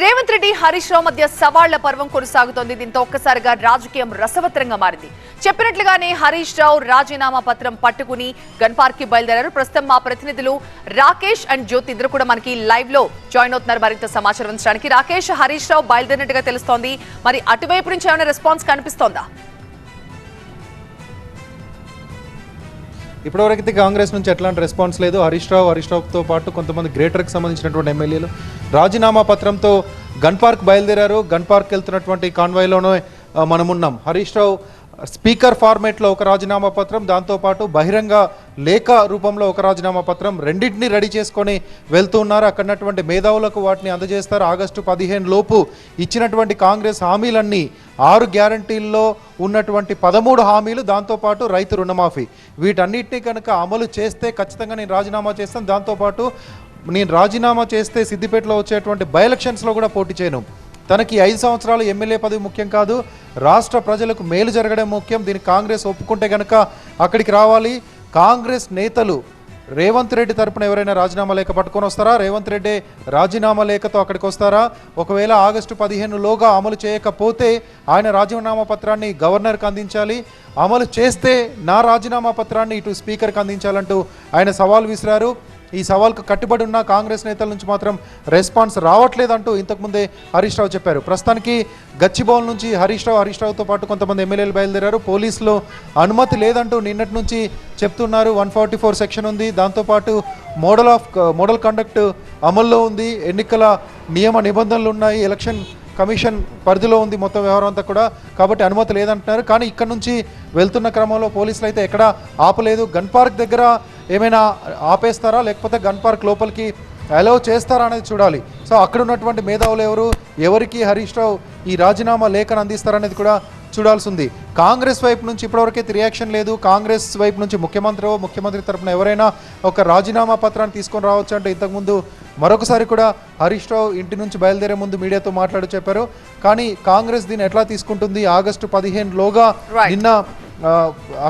రేవంత్ రెడ్డి హరీష్ రావు మధ్య సవాళ్ల పర్వం కొనసాగుతోంది. దీంతో ఒక్కసారిగా రాజకీయం రసవత్రంగా మారింది. చెప్పినట్లుగానే హరీష్ రావు రాజీనామా పత్రం పట్టుకుని గన్ పార్క్ కి బయలుదేరారు. ప్రస్తుతం మా ప్రతినిధులు రాకేష్ అండ్ జ్యోతి ఇద్దరు కూడా మనకి లైవ్ లో జాయిన్ అవుతున్నారు మరింత సమాచారం అందించడానికి. రాకేష్, హరీష్ రావు బయలుదేరినట్టుగా తెలుస్తోంది. మరి అటువైపు నుంచి ఏమైనా రెస్పాన్స్ కనిపిస్తోందా? ఇప్పటివరకైతే కాంగ్రెస్ నుంచి ఎట్లాంటి రెస్పాన్స్ లేదు. హరీష్ రావుతో పాటు కొంతమంది గ్రేటర్కి సంబంధించినటువంటి ఎమ్మెల్యేలు రాజీనామా పత్రంతో గన్ పార్క్ బయలుదేరారు. గన్ పార్క్ వెళ్తున్నటువంటి కాన్వాయ్లోనే మనమున్నాం. హరీష్ రావు స్పీకర్ ఫార్మేట్లో ఒక రాజీనామా పత్రం, దాంతోపాటు బహిరంగ లేఖ రూపంలో ఒక రాజీనామా పత్రం రెండింటినీ రెడీ చేసుకొని వెళ్తూ ఉన్నారు. అక్కడటువంటి మేధావులకు వాటిని అందజేస్తారు. ఆగస్టు 15 లోపు ఇచ్చినటువంటి కాంగ్రెస్ హామీలన్నీ 6 గ్యారంటీల్లో ఉన్నటువంటి 13 హామీలు, దాంతోపాటు రైతు రుణమాఫీ, వీటన్నిటినీ కనుక అమలు చేస్తే ఖచ్చితంగా నేను రాజీనామా చేస్తాను. దాంతోపాటు నేను రాజీనామా చేస్తే సిద్దిపేటలో వచ్చేటువంటి బై ఎలక్షన్స్లో కూడా పోటీ చేయను. తనకి 5 సంవత్సరాలు ఎమ్మెల్యే పదవి ముఖ్యం కాదు, రాష్ట్ర ప్రజలకు మేలు జరగడం ముఖ్యం. దీనికి కాంగ్రెస్ ఒప్పుకుంటే కనుక అక్కడికి రావాలి. కాంగ్రెస్ నేతలు రేవంత్ రెడ్డి తరపున ఎవరైనా రాజీనామా లేఖ పట్టుకొని వస్తారా? రేవంత్ రెడ్డి రాజీనామా లేఖతో అక్కడికి వస్తారా? ఒకవేళ ఆగస్టు 15లోగా అమలు చేయకపోతే ఆయన రాజీనామా పత్రాన్ని గవర్నర్కి అందించాలి. అమలు చేస్తే నా రాజీనామా పత్రాన్ని ఇటు స్పీకర్కి అందించాలంటూ ఆయన సవాల్ విసిరారు. ఈ సవాల్కు కట్టుబడి ఉన్న కాంగ్రెస్ నేతల నుంచి మాత్రం రెస్పాన్స్ రావట్లేదంటూ ఇంతకుముందే హరీష్ రావు చెప్పారు. ప్రస్తుతానికి గచ్చిబౌల్ నుంచి హరీష్ రావుతో పాటు కొంతమంది ఎమ్మెల్యేలు బయలుదేరారు. పోలీసులు అనుమతి లేదంటూ నిన్నటి నుంచి చెప్తున్నారు. 144 సెక్షన్ ఉంది, దాంతోపాటు మోడల్ కండక్ట్ అమల్లో ఉంది, ఎన్నికల నియమ నిబంధనలు ఉన్నాయి, ఎలక్షన్ కమిషన్ పరిధిలో ఉంది మొత్తం వ్యవహారం అంతా కూడా, కాబట్టి అనుమతి లేదంటున్నారు. కానీ ఇక్కడ నుంచి వెళ్తున్న క్రమంలో పోలీసులు అయితే ఎక్కడా ఆపలేదు. గన్ పార్క్ దగ్గర ఏమైనా ఆపేస్తారా, లేకపోతే గన్ పార్క్ లోపలికి అలౌ చేస్తారా అనేది చూడాలి. సో అక్కడ ఉన్నటువంటి మేధావులు ఎవరికి హరీష్ రావు ఈ రాజీనామా లేఖను అందిస్తారనేది కూడా చూడాల్సి ఉంది. కాంగ్రెస్ వైపు నుంచి ఇప్పటివరకైతే రియాక్షన్ లేదు. కాంగ్రెస్ వైపు నుంచి ముఖ్యమంత్రి తరఫున ఎవరైనా ఒక రాజీనామా పత్రాన్ని తీసుకొని రావచ్చు అంటే ఇంతకుముందు మరొకసారి కూడా హరీష్ రావు ఇంటి నుంచి బయలుదేరే ముందు మీడియాతో మాట్లాడి చెప్పారు. కానీ కాంగ్రెస్ దీన్ని ఎట్లా తీసుకుంటుంది? ఆగస్టు 15లోగా నిన్న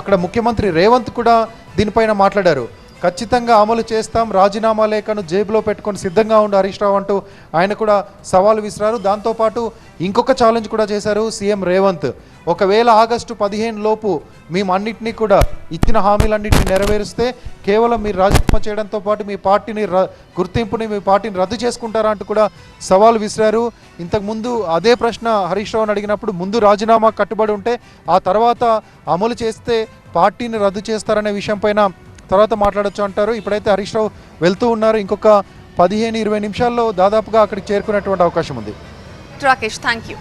అక్కడ ముఖ్యమంత్రి రేవంత్ కూడా దీనిపైన మాట్లాడారు. ఖచ్చితంగా అమలు చేస్తాం, రాజీనామా లేఖను జేబులో పెట్టుకొని సిద్ధంగా ఉండు హరీష్ రావు అంటూ ఆయన కూడా సవాల్ విసిరారు. దాంతోపాటు ఇంకొక ఛాలెంజ్ కూడా చేశారు సీఎం రేవంత్. ఒకవేళ ఆగస్టు 15 లోపు మేము అన్నింటినీ కూడా ఇచ్చిన హామీలన్నింటినీ నెరవేరుస్తే కేవలం మీరు రాజీనామా చేయడంతో పాటు మీ పార్టీని మీ పార్టీని రద్దు చేసుకుంటారా అంటూ కూడా సవాల్ విసిరారు. ఇంతకుముందు అదే ప్రశ్న హరీష్ రావుని అడిగినప్పుడు ముందు రాజీనామా కట్టుబడి ఉంటే ఆ తర్వాత అమలు చేస్తే పార్టీని రద్దు చేస్తారనే విషయం పైన తర్వాత మాట్లాడొచ్చు అంటారు. ఇప్పుడైతే హరీష్ రావు వెళ్తూ ఉన్నారు. ఇంకొక 15-20 నిమిషాల్లో దాదాపుగా అక్కడికి చేరుకునేటువంటి అవకాశం ఉంది. Rakesh, thank you.